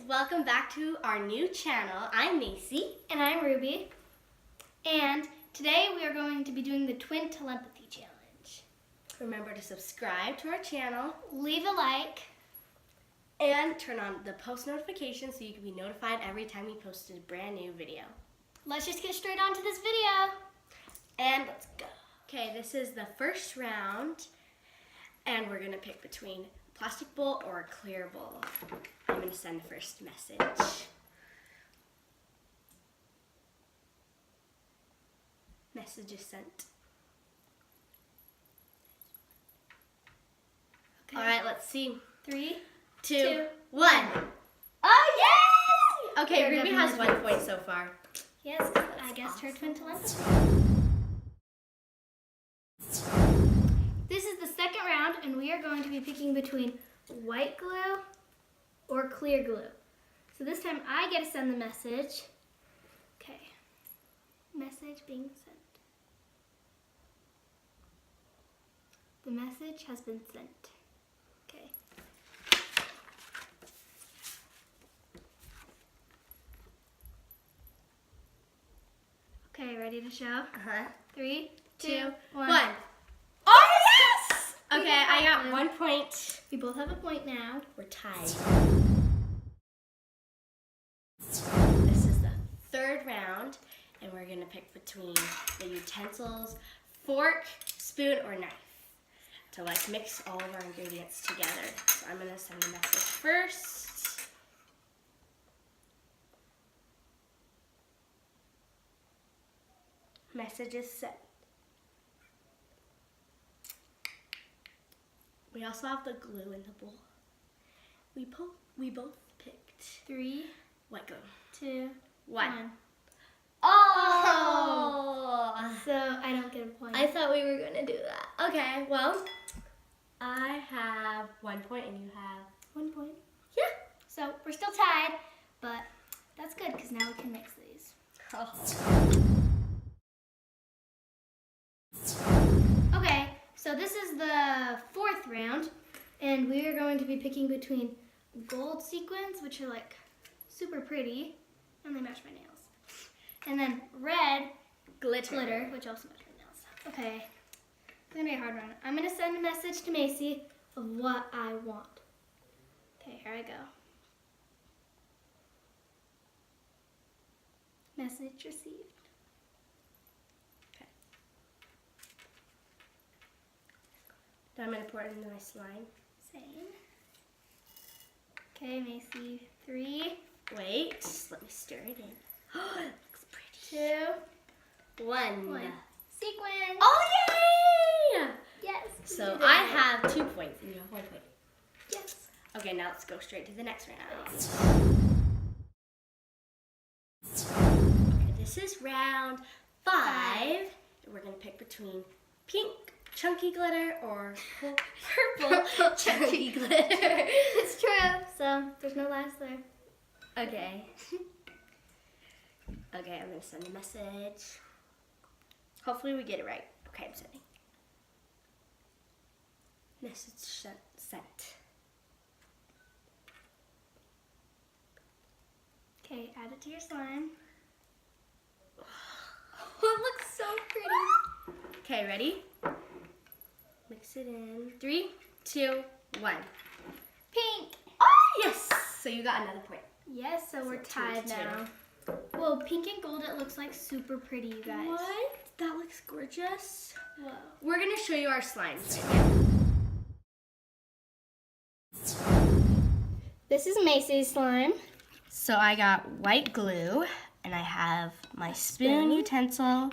welcome back to our new channel. I'm Macy. And I'm Ruby. And today we are going to be doing the Twin Telepathy Challenge. Remember to subscribe to our channel. Leave a like. And turn on the post notifications so you can be notified every time we post a brand new video. Let's just get straight on to this video. And let's go. Okay, this is the first round. And we're going to pick between a plastic bowl or a clear bowl. I'm going to send the first message. Message is sent. Okay. All right, let's see. 3, 2, 1. Oh, yay! Okay, Ruby has 1 point so far. Yes, I guessed her Twin Telepathy. This is the second round, and we are going to be picking between white glue or clear glue. So this time I get to send the message. Okay, message being sent. The message has been sent. Okay. Okay, ready to show? Uh-huh. 3, 2, 1. 1. Oh, yes! Okay, I got 1 point. We both have a point now. We're tied. This is the third round, and we're going to pick between the utensils, fork, spoon, or knife to mix all of our ingredients together. So I'm going to send the message first. Message is sent. We also have the glue in the bowl. We both picked 3, white glue. 2, 1. 1. Oh! So I don't get a point. I thought we were gonna do that. Okay, well, I have 1 point and you have 1 point. Yeah. So we're still tied, but that's good because now we can mix these. Oh. Okay, so this is the fourth round, and we are going to be picking between gold sequins, which are like super pretty, and they match my nails, and then red glitter, which also match my nails. Okay, it's gonna be a hard round. I'm gonna send a message to Macy of what I want. Okay, here I go. Message received. Then I'm gonna pour it into my slime. Same. Okay, Macy. 3. Wait, just let me stir it in. Oh, it looks pretty. 2, 1. 1. Sequin. Oh, yay! Yes. So I have 2 points and you have 1 point. Yes. Okay, now let's go straight to the next round. Okay, this is round 5. We're gonna pick between pink chunky glitter or purple chunky glitter. It's true. So there's no lies there. Okay. Okay, I'm gonna send a message. Hopefully we get it right. Okay, I'm sending. Message sent. Okay, add it to your slime. Oh, it looks so pretty. Okay, ready? Mix it in. 3, 2, 1. Pink. Oh, yes! So you got another point. Yes, so we're tied now. Whoa, pink and gold, it looks like super pretty, you guys. What? That looks gorgeous. Whoa. We're gonna show you our slimes right now. This is Macy's slime. So I got white glue, and I have my spoon utensil.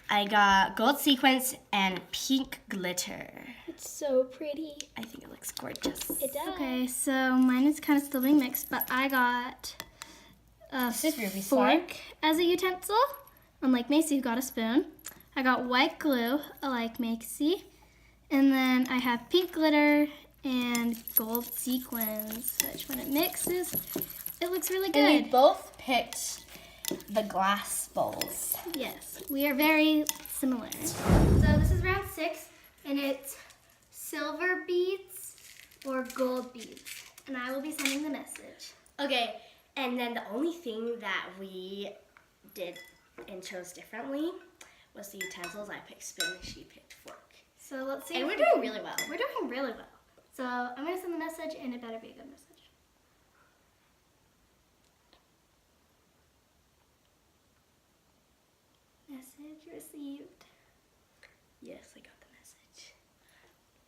I got gold sequins and pink glitter. It's so pretty. I think it looks gorgeous. It does. Okay, so mine is kind of still being mixed, but I got a fork as a utensil, unlike Macy who got a spoon. I got white glue, like Macy, and then I have pink glitter and gold sequins, which when it mixes, it looks really good. And we both picked the glass bowls. Yes, we are very similar. So this is round 6, and it's silver beads or gold beads. And I will be sending the message. Okay, and then the only thing that we did and chose differently was the utensils. I picked spoon and she picked fork. So let's see. And if we're we doing can- really well. We're doing really well. So I'm gonna send the message, and it better be a good message. Message received. Yes, I got the message.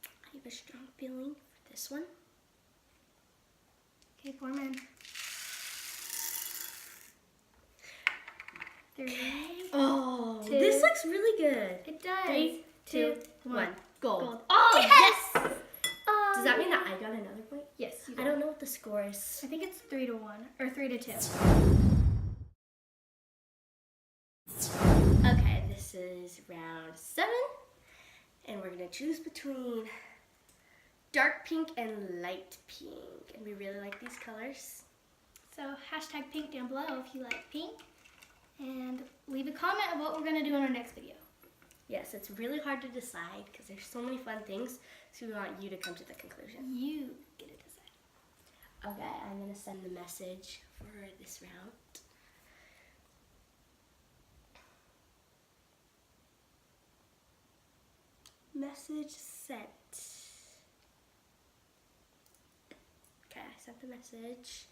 I have a strong feeling for this one. Okay, pour 'em in. 3. Oh, Two. this looks really good. It does. 3, 2, 1. 1. Gold. Gold. Oh, yes! Oh, Does that mean that I got another point? Yes, you I don't know what the score is. I think it's 3-1 or 3-2. Okay, this is round 7. And we're gonna choose between dark pink and light pink. And we really like these colors. So hashtag pink down below if you like pink. And leave a comment of what we're going to do in our next video. Yes, it's really hard to decide because there's so many fun things. So we want you to come to the conclusion. You get to decide. Okay, I'm gonna send the message for this round. Message sent. Okay, I sent the message.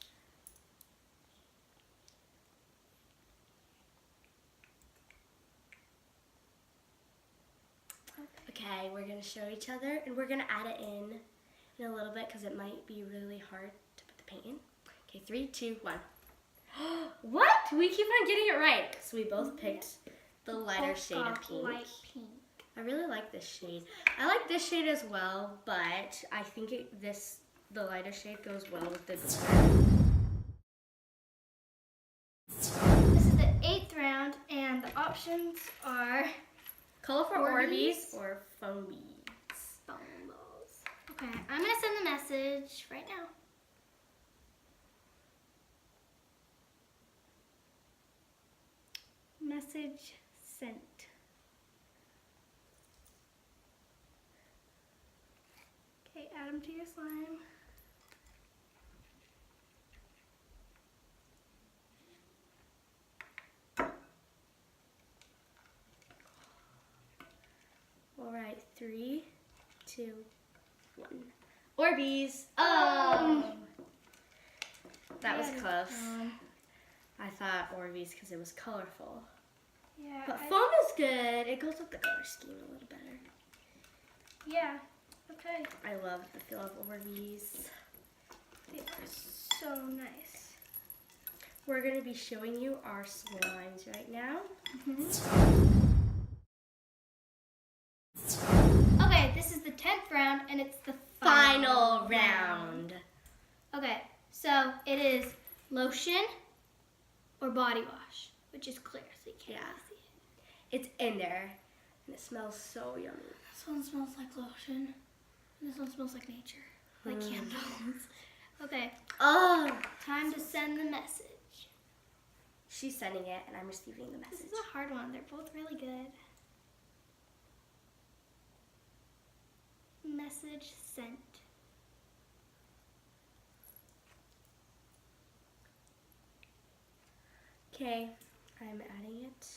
Okay, we're gonna show each other and we're gonna add it in a little bit because it might be really hard to put the paint in. Okay, 3, 2, 1. What? We keep on getting it right. So we both picked the lighter shade of pink. Light pink. I really like this shade. I like this shade as well, but I think the lighter shade goes well with the glitter. This is the 8th round, and the options are Colorful Orbeez Orbeez or foam beads. foam balls. Okay, I'm going to send the message right now. Message sent. Okay, add them to your slime. All right, 3, 2, 1. Orbeez. Oh! That was Yeah, close. I thought Orbeez because it was colorful. Yeah, But foam is good. It goes with the color scheme a little better. yeah, okay. I love the feel of Orbeez. It's so nice. We're going to be showing you our slimes right now. Okay, this is the 10th round, and it's the Final round. Okay, so it is lotion or body wash, which is clear, so you can't Yeah. really see it. It's in there, and it smells so yummy. This one smells like lotion, and this one smells like nature, like candles. Okay, Oh! time to send the message. She's sending it, and I'm receiving the This message. is a hard one. They're both really good. Message sent. Okay, I'm adding it.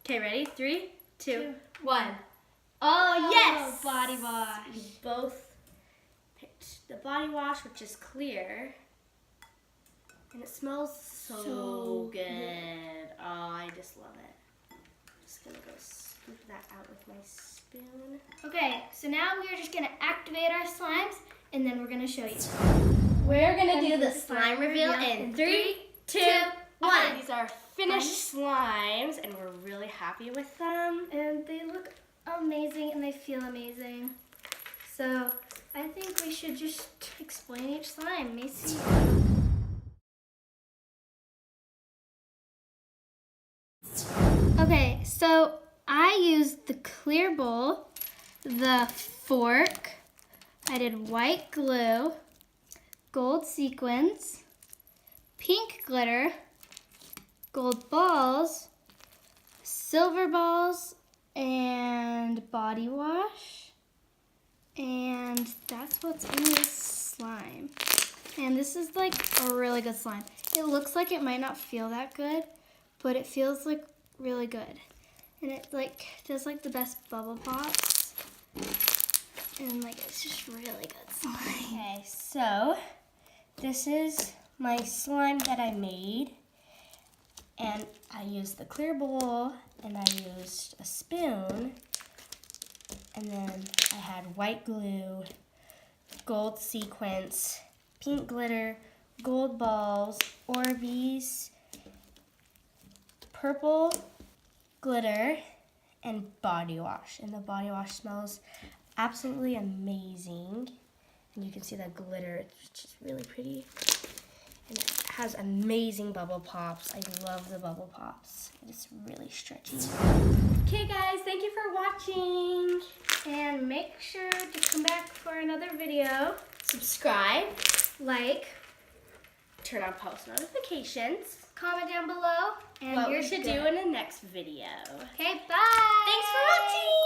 Okay, ready? 3, 2, 1. Oh, yes! Body wash. We both picked the body wash, which is clear. And it smells so good. Oh, I just love it. I'm just gonna go scoop that out with my spoon. Okay, so now we are just gonna activate our slimes, and then we're gonna show you. We're gonna do the slime reveal in 3, 2, 1. These are finished slimes, and we're really happy with them. And they look amazing, and they feel amazing. So I think we should just explain each slime. Macy. Okay, so I used the clear bowl, the fork, I did white glue, gold sequins, pink glitter, gold balls, silver balls, and body wash. And that's what's in this slime. And this is like a really good slime. It looks like it might not feel that good, but it feels like really good. And it like does like the best bubble pops. And like it's just really good slime. Okay, so this is my slime that I made. And I used the clear bowl and I used a spoon. And then I had white glue, gold sequins, pink glitter, gold balls, Orbeez, purple glitter, and body wash. And the body wash smells absolutely amazing. And you can see the glitter, it's just really pretty. And it has amazing bubble pops. I love the bubble pops. It's really stretchy. Okay guys, thank you for watching. And make sure to come back for another video. Subscribe, Like, turn on post notifications. comment down below. And What you're we should good. do in the next video. Okay, bye. Thanks for watching.